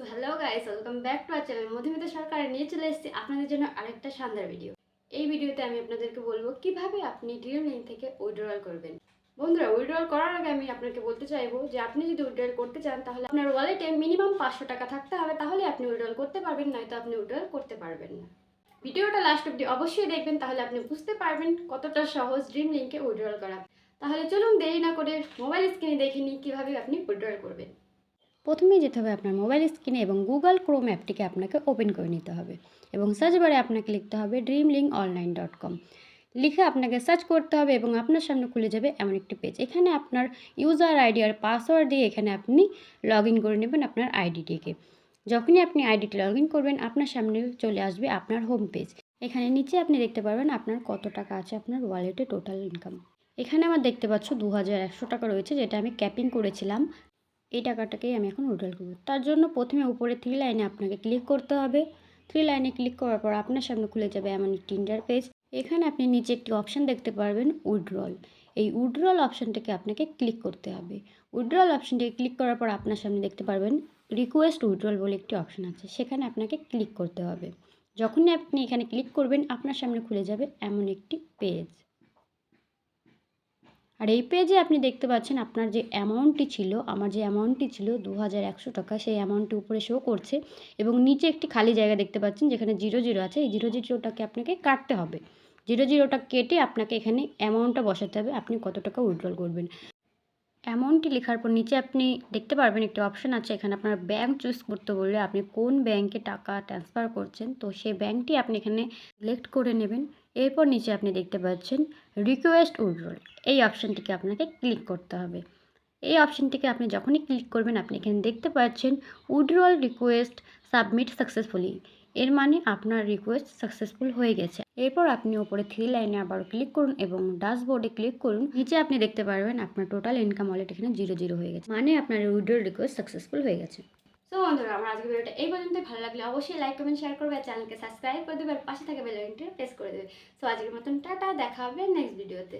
So hello guys, welcome back to our channel Madhumita Sarkar. নিয়ে চলে এসেছি আপনাদের জন্য আরেকটা শানদার ভিডিও। এই ভিডিওতে আমি আপনাদেরকে বলবো কিভাবে আপনি ড্রিম লিঙ্ক থেকে উইথড্রল করবেন। বন্ধুরা, উইথড্রল করার আগে আমি আপনাকে বলতে চাইবো যে আপনি যদি উইথড্রল করতে চান তাহলে আপনার ওয়ালেটে মিনিমাম 500 টাকা থাকতে হবে, তাহলে আপনি উইথড্রল করতে পারবেন, নয়তো আপনি উইথড্রল করতে পারবেন না। ভিডিওটা লাস্ট অবধি অবশ্যই দেখবেন, তাহলে আপনি বুঝতে পারবেন কতটা সহজ ড্রিম লিঙ্কে উইথড্রল করা। তাহলে চলুন দেরি না করে মোবাইল স্ক্রিনে দেখে নিই কীভাবে আপনি উইথড্রল করবেন। প্রথমেই যেতে হবে আপনার মোবাইল স্ক্রিনে এবং গুগল ক্রোম অ্যাপটিকে আপনাকে ওপেন করে নিতে হবে এবং সার্চ বারে আপনাকে লিখতে হবে dreamlinkonline.com। লিখে আপনাকে সার্চ করতে হবে এবং আপনার সামনে খুলে যাবে এমন একটি পেজ। এখানে আপনার ইউজার আইডি আর পাসওয়ার্ড দিয়ে এখানে আপনি লগ ইন করে নেবেন আপনার আইডিটিকে। যখনই আপনি আইডিটি লগ ইন করবেন আপনার সামনে চলে আসবে আপনার হোম পেজ। এখানে নিচে আপনি দেখতে পারবেন আপনার কত টাকা আছে আপনার ওয়ালেটে টোটাল ইনকাম। এখানে আমার দেখতে পাচ্ছ 2100 টাকা রয়েছে, যেটা আমি ক্যাপিং করেছিলাম। এই টাকাটাকেই আমি এখন উইথড্রল করব। তার জন্য প্রথমে উপরে 3 লাইনে আপনাকে ক্লিক করতে হবে। 3 লাইনে ক্লিক করার পর আপনার সামনে খুলে যাবে এমন একটি ইন্টারফেস। এখানে আপনি নিচে একটি অপশান দেখতে পারবেন উইথড্রল। এই উইথড্রল অপশানটাকে আপনাকে ক্লিক করতে হবে। উইথড্রল অপশানটাকে ক্লিক করার পর আপনার সামনে দেখতে পারবেন রিকোয়েস্ট উইথড্রল বলে একটি অপশান আছে, সেখানে আপনাকে ক্লিক করতে হবে। যখনই আপনি এখানে ক্লিক করবেন আপনার সামনে খুলে যাবে এমন একটি পেজ। আর এই পেজে আপনি দেখতে পাচ্ছেন আপনার যে অ্যামাউন্টটি ছিল, আমার যে অ্যামাউন্টটি ছিল 2100 টাকা, সেই অ্যামাউন্টটি উপরে শো করছে এবং নিচে একটি খালি জায়গা দেখতে পাচ্ছেন যেখানে 00 আছে। এই 00টাকে আপনাকে কাটতে হবে। 00টা কেটে আপনাকে এখানে অ্যামাউন্টটা বসাতে হবে, আপনি কত টাকা উইথড্রল করবেন। অ্যামাউন্টটি লেখার পর নিচে আপনি দেখতে পারবেন একটি অপশান আছে, এখানে আপনার ব্যাঙ্ক চুজ করতে বললে আপনি কোন ব্যাঙ্কে টাকা ট্রান্সফার করছেন, তো সেই ব্যাঙ্কটি আপনি এখানে সিলেক্ট করে নেবেন। এরপর নিচে আপনি দেখতে পাচ্ছেন রিকোয়েস্ট উইথড্রল, এই অপশানটিকে আপনাকে ক্লিক করতে হবে। এই অপশানটিকে আপনি যখনই ক্লিক করবেন আপনি এখানে দেখতে পাচ্ছেন উইথড্রল রিকোয়েস্ট সাবমিট সাকসেসফুলি। এর মানে আপনার রিকোয়েস্ট সাকসেসফুল হয়ে গেছে। এরপর আপনি ওপরে 3 লাইনে আবার ক্লিক করুন এবং ড্যাশবোর্ডে ক্লিক করুন। নিচে আপনি দেখতে পারবেন আপনার টোটাল ইনকাম ওয়ালেট এখানে 00 হয়ে গেছে, মানে আপনার উইথড্রল রিকোয়েস্ট সাকসেসফুল হয়ে গেছে। সো বন্ধুরা, আমার আজকের ভিডিওটা এই পর্যন্ত। ভালো লাগলে অবশ্যই লাইক কমেন্ট শেয়ার করবে আর চ্যানেলকে সাবস্ক্রাইব করে দেবে আর পাশে থাকা বেল আইকনটি প্রেস করে দেবে। সো আজকের মতন টাটা, দেখা হবে নেক্সট ভিডিওতে।